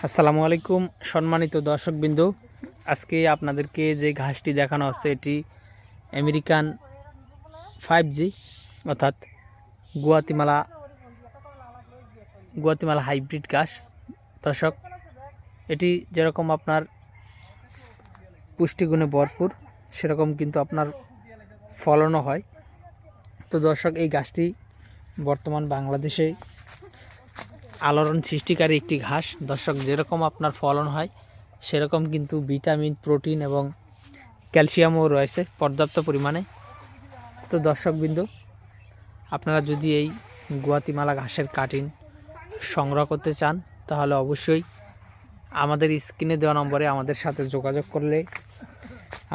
আসসালামু আলাইকুম সম্মানিত দর্শকবৃন্দ। আজকে আপনাদেরকে যে ঘাসটি দেখানো হচ্ছে এটি আমেরিকান 5G অর্থাৎ গুয়াতিমালা হাইব্রিড ঘাস। দর্শক, এটি যেরকম আপনার পুষ্টিগুণে ভরপুর সেরকম কিন্তু আপনার ফলনও হয়। তো দর্শক, এই ঘাসটি বর্তমান বাংলাদেশে আলোড়ন সৃষ্টিকারী একটি ঘাস। দর্শক, যেরকম আপনার ফলন হয় সেরকম কিন্তু ভিটামিন, প্রোটিন এবং ক্যালসিয়ামও রয়েছে পর্যাপ্ত পরিমাণে। তো দর্শকবৃন্দ, আপনারা যদি এই গুয়াতিমালা ঘাসের কাটিং সংগ্রহ করতে চান তাহলে অবশ্যই আমাদের স্ক্রিনে দেওয়া নম্বরে আমাদের সাথে যোগাযোগ করলে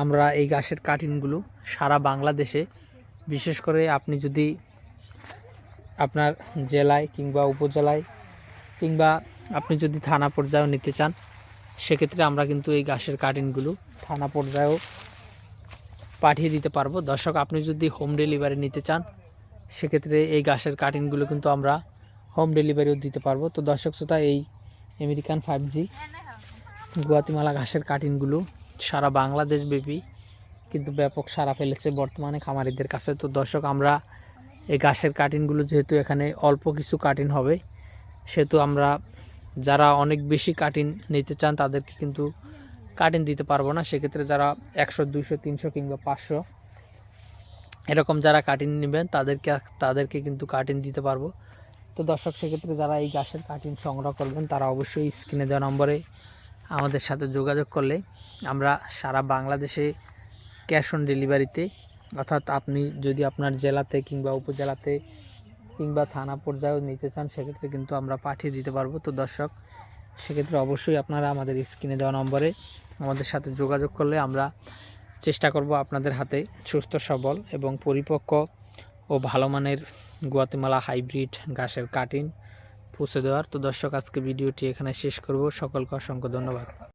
আমরা এই ঘাসের কাটিংগুলো সারা বাংলাদেশে, বিশেষ করে আপনি যদি আপনার জেলায় কিংবা উপজেলায় কিংবা আপনি যদি থানা পর্যায়েও নিতে চান সেক্ষেত্রে আমরা কিন্তু এই ঘাসের কাটিংগুলো থানা পর্যায়েও পাঠিয়ে দিতে পারবো। দর্শক, আপনি যদি হোম ডেলিভারি নিতে চান সেক্ষেত্রে এই ঘাসের কাটিংগুলো কিন্তু আমরা হোম ডেলিভারিও দিতে পারবো। তো দর্শক শ্রোতা, এই আমেরিকান 5G গুয়াতিমালা ঘাসের কাটিংগুলো সারা বাংলাদেশ ব্যাপী কিন্তু ব্যাপক সাড়া ফেলেছে বর্তমানে খামারিদের কাছে। তো দর্শক, আমরা এই ঘাসের কাটিংগুলো যেহেতু এখানে অল্প কিছু কাটিং হবে সেহেতু আমরা যারা অনেক বেশি কাটিং নিতে চান তাদেরকে কিন্তু কাটিং দিতে পারবো না। সেক্ষেত্রে যারা 100, 200, 300 কিংবা 500 এরকম যারা কাটিং নেবেন তাদেরকে কিন্তু কাটিং দিতে পারবো। তো দর্শক, সেক্ষেত্রে যারা এই ঘাসের কাটিং সংগ্রহ করবেন তারা অবশ্যই স্ক্রিনে দেওয়া নম্বরে আমাদের সাথে যোগাযোগ করলে আমরা সারা বাংলাদেশে ক্যাশ অন ডেলিভারিতে, অর্থাৎ আপনি যদি আপনার জেলাতে কিংবা উপজেলাতে কিংবা থানা পর্যায়েও নিতে চান সেক্ষেত্রে কিন্তু আমরা পাঠিয়ে দিতে পারবো। তো দর্শক, সেক্ষেত্রে অবশ্যই আপনারা আমাদের স্ক্রিনে দেওয়া নম্বরে আমাদের সাথে যোগাযোগ করলে আমরা চেষ্টা করব আপনাদের হাতে সুস্থ সবল এবং পরিপক্ক ও ভালো মানের গুয়াতিমালা হাইব্রিড ঘাসের কাটিং পৌঁছে দেওয়ার। তো দর্শক, আজকে ভিডিওটি এখানে শেষ করব। সকলকে অসংখ্য ধন্যবাদ।